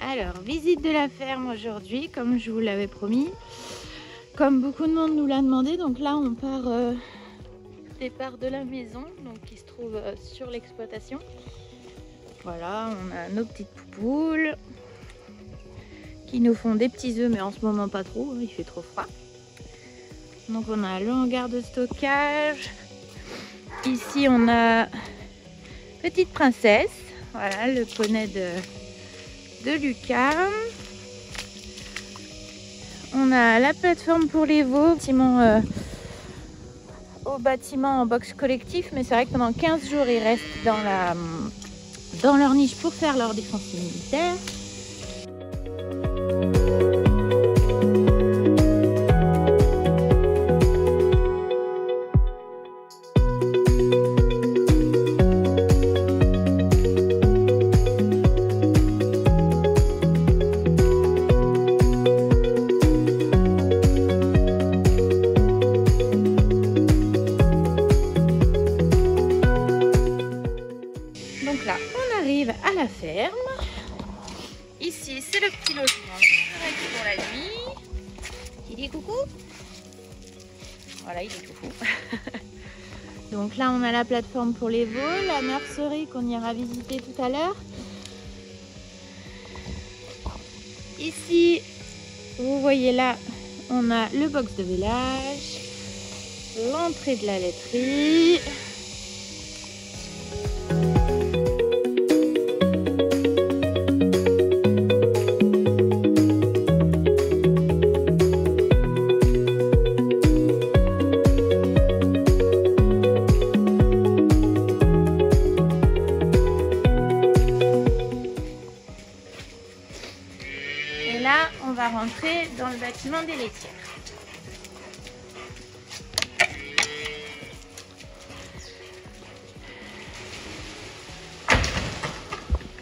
Alors, visite de la ferme aujourd'hui, comme je vous l'avais promis. Comme beaucoup de monde nous l'a demandé, donc là on part départ de la maison, donc qui se trouve sur l'exploitation. Voilà, on a nos petites poupoules qui nous font des petits œufs, mais en ce moment pas trop, il fait trop froid. Donc on a le hangar de stockage. Ici on a Petite Princesse, voilà le poney de Lucas. On a la plateforme pour les veaux, au bâtiment en box collectif, mais c'est vrai que pendant 15 jours ils restent dans leur niche pour faire leur défense militaire. Donc là, on arrive à la ferme. Ici, c'est le petit logement pour la nuit. Il dit coucou. Voilà, il dit coucou. Donc là, on a la plateforme pour les veaux, la nurserie qu'on ira visiter tout à l'heure. Ici, vous voyez là, on a le box de village, l'entrée de la laiterie. Et là, on va rentrer dans le bâtiment des laitières.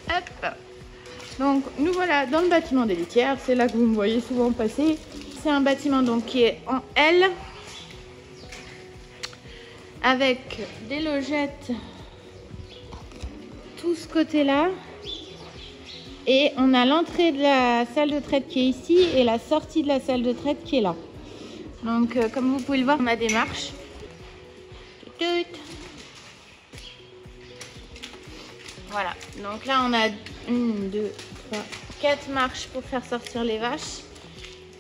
Hop. Donc, nous voilà dans le bâtiment des laitières. C'est là que vous me voyez souvent passer. C'est un bâtiment donc qui est en L, avec des logettes tout ce côté-là. Et on a l'entrée de la salle de traite qui est ici et la sortie de la salle de traite qui est là. Donc comme vous pouvez le voir, on a des marches. Voilà, donc là on a 1, 2, 3, 4 marches pour faire sortir les vaches.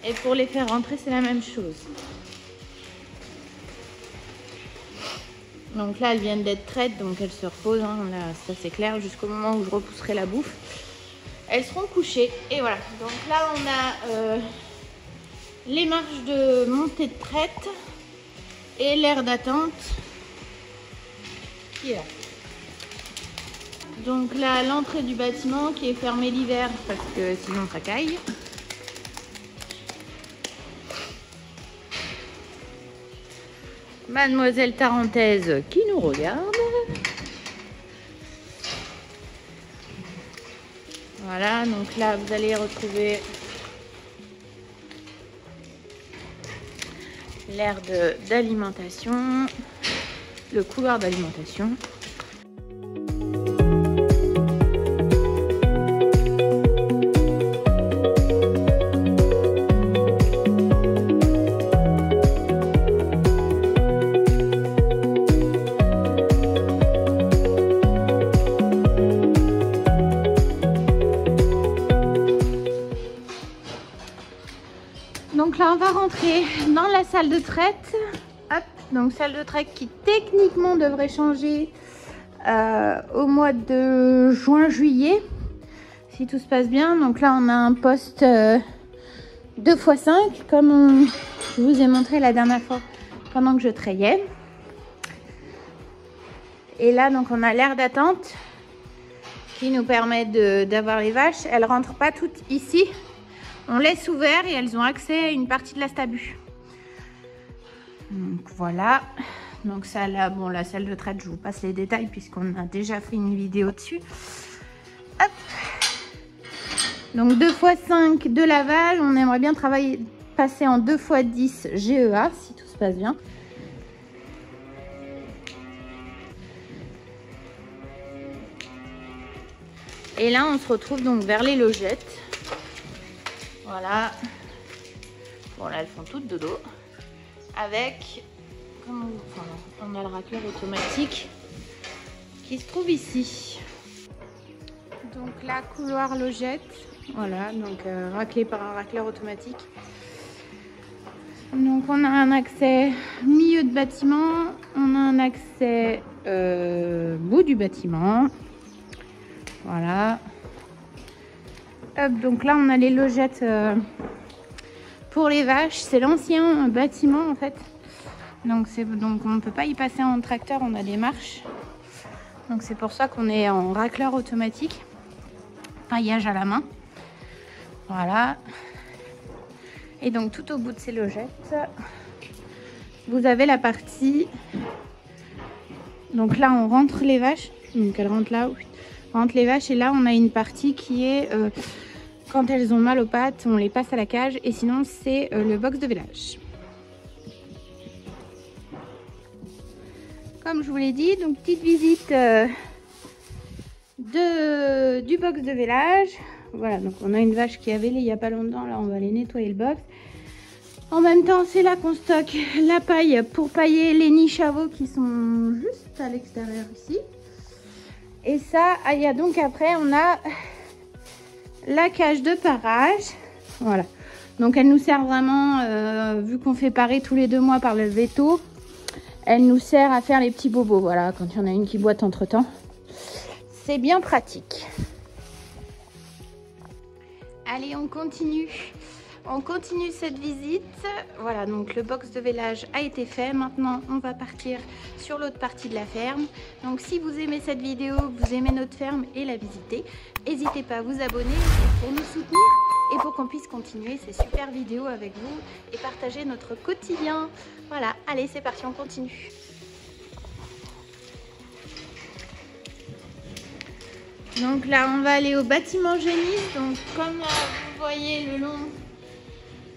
Et pour les faire rentrer, c'est la même chose. Donc là, elles viennent d'être traites, donc elles se reposent. Hein, là, ça c'est clair, jusqu'au moment où je repousserai la bouffe. Elles seront couchées. Et voilà. Donc là, on a les marches de montée de traite et l'aire d'attente qui est là. Donc là, l'entrée du bâtiment qui est fermée l'hiver parce que sinon ça caille. Mademoiselle Tarentaise qui nous regarde. Voilà, donc là vous allez retrouver l'aire d'alimentation, le couloir d'alimentation. Donc là, on va rentrer dans la salle de traite. Hop, donc salle de traite qui techniquement devrait changer au mois de juin-juillet, si tout se passe bien. Donc là, on a un poste 2x5, comme je vous ai montré la dernière fois pendant que je trayais. Et là, donc on a l'aire d'attente qui nous permet d'avoir les vaches. Elles ne rentrent pas toutes ici. On laisse ouvert et elles ont accès à une partie de la stabu. Donc voilà. Donc ça là, bon, la salle de traite, je vous passe les détails puisqu'on a déjà fait une vidéo dessus. Hop. Donc 2x5 de lavage. On aimerait bien passer en 2x10 GEA si tout se passe bien. Et là, on se retrouve donc vers les logettes. Voilà. Bon, là, elles font toutes de dos. Avec, on a le racleur automatique qui se trouve ici. Donc là, couloir logette. Voilà, donc raclé par un racleur automatique. Donc on a un accès milieu de bâtiment, on a un accès bout du bâtiment. Voilà. Hop, donc là on a les logettes pour les vaches. C'est l'ancien bâtiment en fait. Donc on ne peut pas y passer en tracteur, on a des marches. Donc c'est pour ça qu'on est en racleur automatique. Paillage à la main. Voilà. Et donc tout au bout de ces logettes, vous avez la partie. Donc là on rentre les vaches. Donc elles rentrent là, on rentre les vaches et là on a une partie qui est quand elles ont mal aux pattes, on les passe à la cage et sinon c'est le box de vélage. Comme je vous l'ai dit, donc petite visite du box de vélage. Voilà, donc on a une vache qui a vélé il n'y a pas longtemps. Là, on va aller nettoyer le box. En même temps, c'est là qu'on stocke la paille pour pailler les nids à veaux qui sont juste à l'extérieur ici. Et ça, il y a donc après, on a la cage de parage. Voilà. Donc, elle nous sert vraiment, vu qu'on fait parer tous les 2 mois par le veto, elle nous sert à faire les petits bobos. Voilà, quand il y en a une qui boite entre temps. C'est bien pratique. Allez, on continue. On continue cette visite. Voilà, donc le box de vélage a été fait. Maintenant, on va partir sur l'autre partie de la ferme. Donc, si vous aimez cette vidéo, vous aimez notre ferme et la visiter, n'hésitez pas à vous abonner pour nous soutenir et pour qu'on puisse continuer ces super vidéos avec vous et partager notre quotidien. Voilà, allez, c'est parti, on continue. Donc là, on va aller au bâtiment Génis. Donc comme vous voyez le long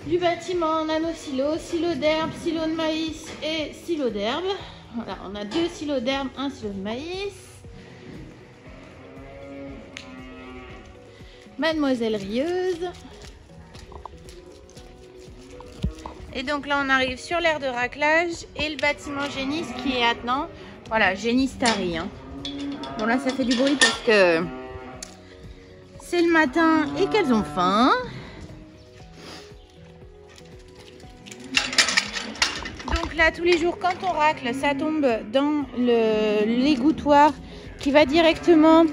du bâtiment, on a nos silos. Silo d'herbe, silo de maïs et silo d'herbe. Voilà, on a 2 silos d'herbe, 1 silo de maïs. Mademoiselle Rieuse. Et donc là, on arrive sur l'aire de raclage et le bâtiment Génis qui est attenant. Voilà, Génis Tari. Hein. Bon là ça fait du bruit parce que c'est le matin et qu'elles ont faim. Donc là tous les jours quand on racle ça tombe dans l'égouttoir qui va directement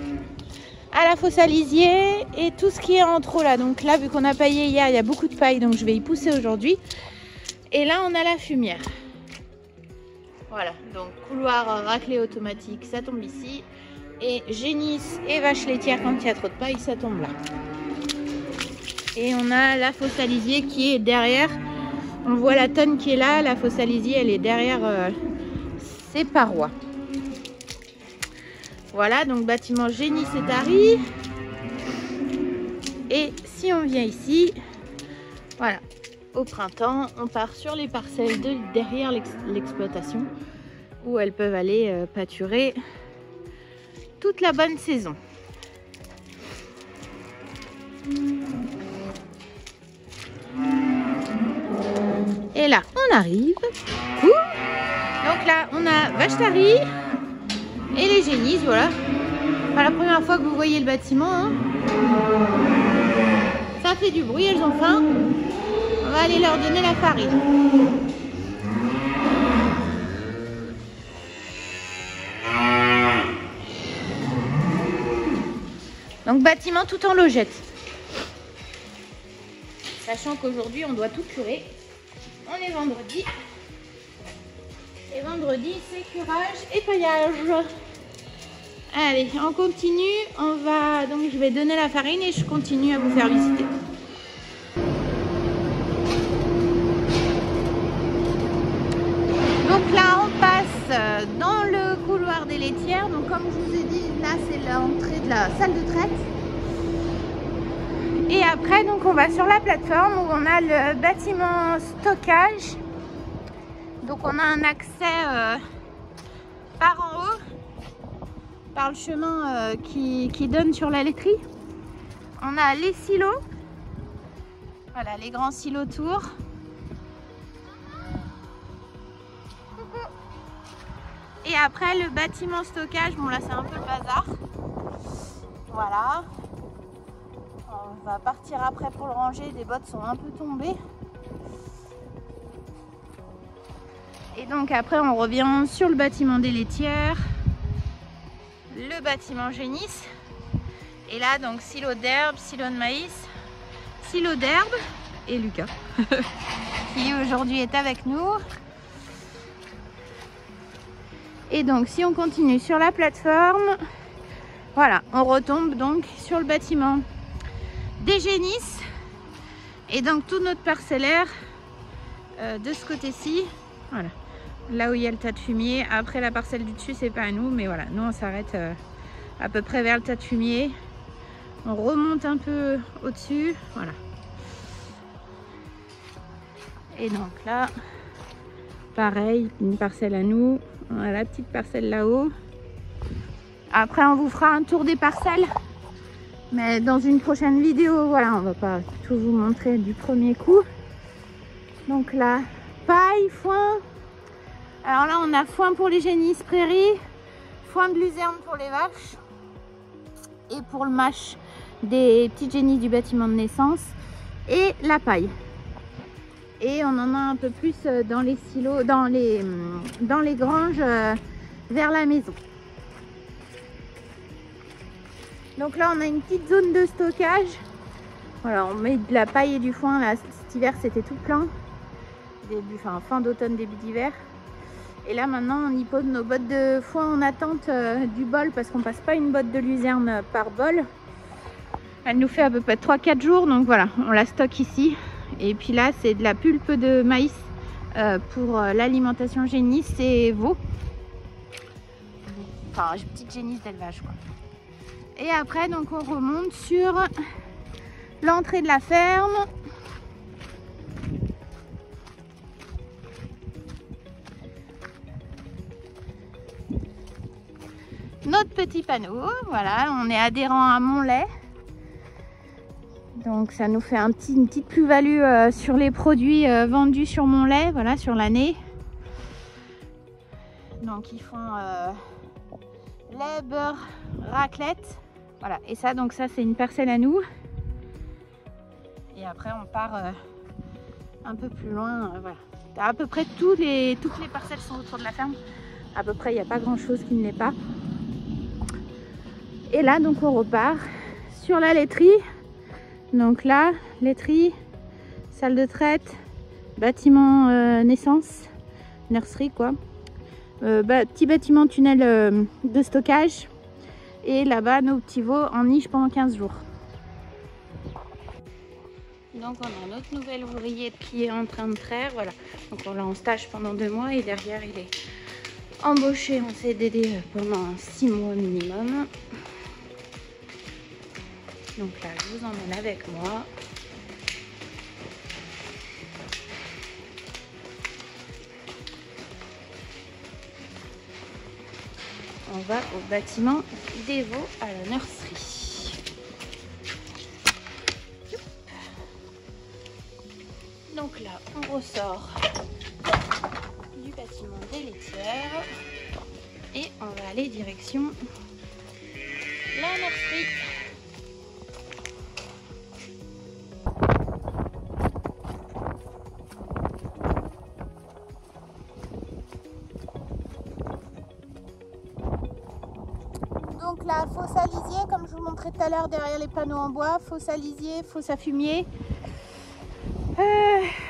à la fosse à lisier et tout ce qui est en trop là. Donc là vu qu'on a paillé hier il y a beaucoup de paille donc je vais y pousser aujourd'hui. Et là on a la fumière. Voilà donc couloir raclé automatique ça tombe ici. Et génisse et vache laitière quand il y a trop de paille, ça tombe là. Et on a la fosse à lisier qui est derrière. On voit la tonne qui est là. La fosse à lisier, elle est derrière ces parois. Voilà, donc bâtiment Génis et Tari. Et si on vient ici, voilà, au printemps, on part sur les parcelles derrière l'exploitation où elles peuvent aller pâturer toute la bonne saison. Et là, on arrive. Donc là, on a vache Tari et les génisses, voilà. Pas la première fois que vous voyez le bâtiment. Hein. Ça fait du bruit, elles ont faim. On va aller leur donner la farine. Donc bâtiment tout en logette. Sachant qu'aujourd'hui on doit tout curer. On est vendredi. Et vendredi c'est curage et paillage. Allez, on continue. On va donc je vais donner la farine et je continue à vous faire visiter. Donc là on passe dans le couloir des laitières. Donc comme je vous ai dit, là c'est l'entrée de la salle de traite. Et après donc on va sur la plateforme où on a le bâtiment stockage. Donc on a un accès par en haut. par le chemin qui donne sur la laiterie. On a les silos. Voilà, les grands silos tours. Et après le bâtiment stockage, bon là c'est un peu le bazar. Voilà. On va partir après pour le ranger, les bottes sont un peu tombées. Et donc après on revient sur le bâtiment des laitières, le bâtiment génisse. Et là donc silo d'herbe, silo de maïs, silo d'herbe et Lucas qui aujourd'hui est avec nous. Et donc si on continue sur la plateforme, voilà, on retombe donc sur le bâtiment des génisses. Et donc tout notre parcellaire de ce côté-ci, voilà, là où il y a le tas de fumier. Après la parcelle du dessus c'est pas à nous, mais voilà, nous on s'arrête à peu près vers le tas de fumier. On remonte un peu au-dessus, voilà. Et donc là, pareil, une parcelle à nous. On a la petite parcelle là-haut. Après, on vous fera un tour des parcelles. Mais dans une prochaine vidéo, voilà, on va pas tout vous montrer du premier coup. Donc là, paille, foin. Alors là, on a foin pour les génisses prairies, foin de luzerne pour les vaches. Et pour le mâche des petites génisses du bâtiment de naissance. Et la paille. Et on en a un peu plus dans les silos, dans les granges vers la maison. Donc là on a une petite zone de stockage. Voilà, on met de la paille et du foin. Là, cet hiver c'était tout plein. Fin d'automne, début d'hiver. Et là maintenant on y pose nos bottes de foin en attente du bol, parce qu'on passe pas une botte de luzerne par bol. Elle nous fait à peu près 3-4 jours, donc voilà, on la stocke ici. Et puis là, c'est de la pulpe de maïs pour l'alimentation génisse et veau. Enfin, petite génisse d'élevage, quoi. Et après, donc, on remonte sur l'entrée de la ferme. Notre petit panneau, voilà, on est adhérent à Montlait. Donc ça nous fait une petite plus-value sur les produits vendus sur Montlait, voilà, sur l'année. Donc ils font lait, beurre, raclette. Voilà, et ça, donc ça c'est une parcelle à nous. Et après on part un peu plus loin, voilà. À peu près toutes les parcelles sont autour de la ferme. À peu près, il n'y a pas grand chose qui ne l'est pas. Et là donc on repart sur la laiterie. Donc là, laiterie, salle de traite, bâtiment naissance, nursery quoi. Petit bâtiment tunnel de stockage. Et là-bas, nos petits veaux en niche pendant 15 jours. Donc on a notre nouvel ouvrier qui est en train de traire, voilà. Donc on l'a en stage pendant 2 mois et derrière il est embauché en CDD pendant 6 mois minimum. Donc là, je vous emmène avec moi. On va au bâtiment des veaux à la nurserie. Donc là, on ressort du bâtiment des laitières et on va aller direction la nurserie. Donc la fosse à lisier, comme je vous montrais tout à l'heure derrière les panneaux en bois, fosse à lisier, fosse à fumier.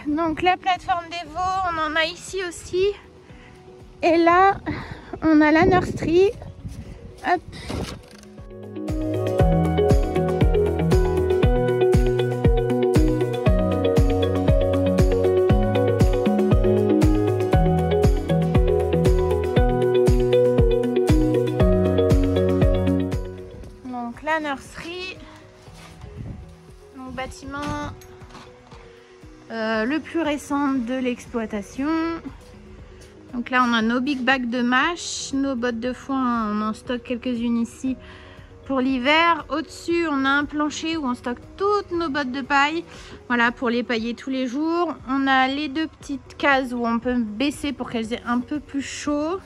Donc la plateforme des veaux, on en a ici aussi. Et là, on a la nurserie. Hop. Donc la nurserie, donc bâtiment le plus récent de l'exploitation. Donc là, on a nos big bags de mâche, nos bottes de foin, on en stocke quelques-unes ici pour l'hiver. Au-dessus, on a un plancher où on stocke toutes nos bottes de paille, voilà, pour les pailler tous les jours. On a les 2 petites cases où on peut baisser pour qu'elles aient un peu plus chaud.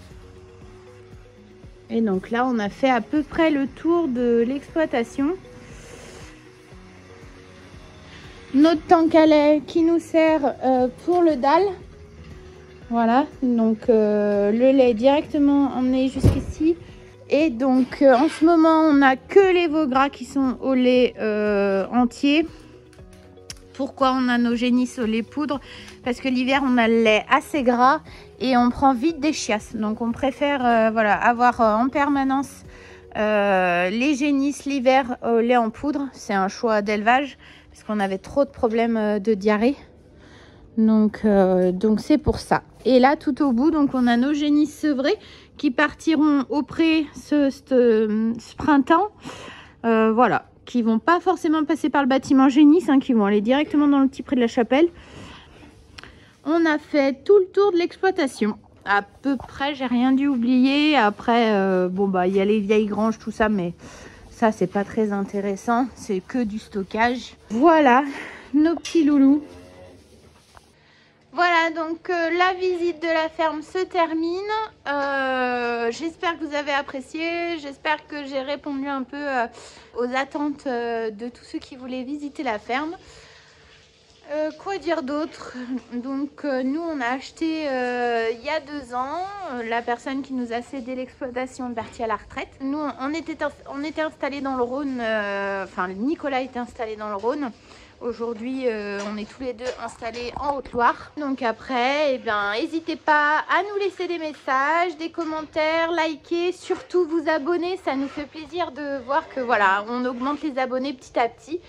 Et donc là, on a fait à peu près le tour de l'exploitation. Notre tank à lait qui nous sert pour le dalle. Voilà, donc le lait directement emmené jusqu'ici. Et donc en ce moment, on n'a que les veaux gras qui sont au lait entier. Pourquoi on a nos génisses au lait poudre? Parce que l'hiver, on a le lait assez gras et on prend vite des chiasses. Donc on préfère voilà, avoir en permanence les génisses l'hiver au lait en poudre. C'est un choix d'élevage parce qu'on avait trop de problèmes de diarrhée. Donc c'est pour ça. Et là, tout au bout, donc on a nos génisses sevrées qui partiront au pré ce printemps. Voilà, qui vont pas forcément passer par le bâtiment génisse, hein, qui vont aller directement dans le petit pré de la chapelle. On a fait tout le tour de l'exploitation. À peu près, j'ai rien dû oublier. Après, bon bah il y a les vieilles granges, tout ça, mais ça c'est pas très intéressant. C'est que du stockage. Voilà, nos petits loulous. Voilà, donc la visite de la ferme se termine. J'espère que vous avez apprécié. J'espère que j'ai répondu un peu aux attentes de tous ceux qui voulaient visiter la ferme. Quoi dire d'autre? Donc nous on a acheté il y a 2 ans. La personne qui nous a cédé l'exploitation est partie à la retraite. Nous on était installés dans le Rhône. Enfin Nicolas était installé dans le Rhône. Aujourd'hui, on est tous les deux installés en Haute-Loire. Donc après, eh bien, n'hésitez pas à nous laisser des messages, des commentaires, liker, surtout vous abonner. Ça nous fait plaisir de voir que voilà, on augmente les abonnés petit à petit.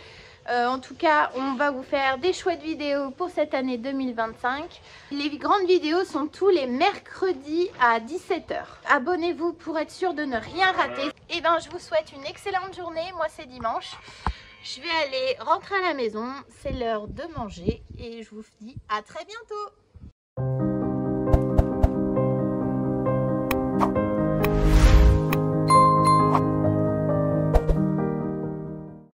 En tout cas, on va vous faire des chouettes vidéos pour cette année 2025. Les grandes vidéos sont tous les mercredis à 17 h. Abonnez-vous pour être sûr de ne rien rater. Et ben, je vous souhaite une excellente journée. Moi, c'est dimanche. Je vais aller rentrer à la maison, c'est l'heure de manger et je vous dis à très bientôt.